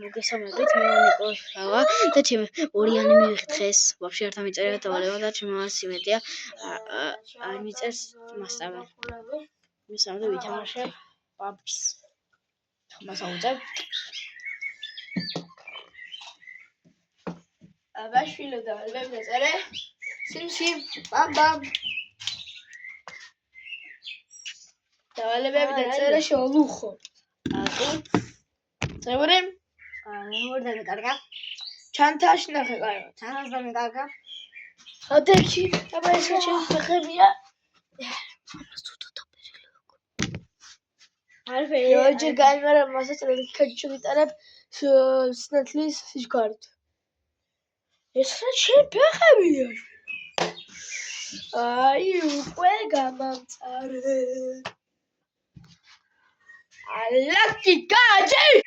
მოგესალმებით, მე ნიკოლავა და ჩემი ორიანი მივიღეთ დღეს. ვაფშე არ დამიწერია დავალება და ჩემი მამას იმედია არ მიწერს მასწავლე. მისამდე ვითამაშებ PUBG-ს. ხმას აუწევ. აბაშვილო დავალებები დაწერე. სიმსიმ, ბამ. დავალებები დაწერე შეოლუხო. აკი. წევრი ნუ დამეკარგა. ჩანთაში ნახე კარგად. ჩანას დამეკარგა. ადექი, აბა ესე ჩემი ფეხებია. ამას თუ დაპირილებ. ჯერ გაიმარა მასაც რელიქაჩი ვიტარებ სნეთლის სიჩქარით. ეს რა ჩემი ფეხებია. აი უკვე გამამწარე. ალაკი გაჯი!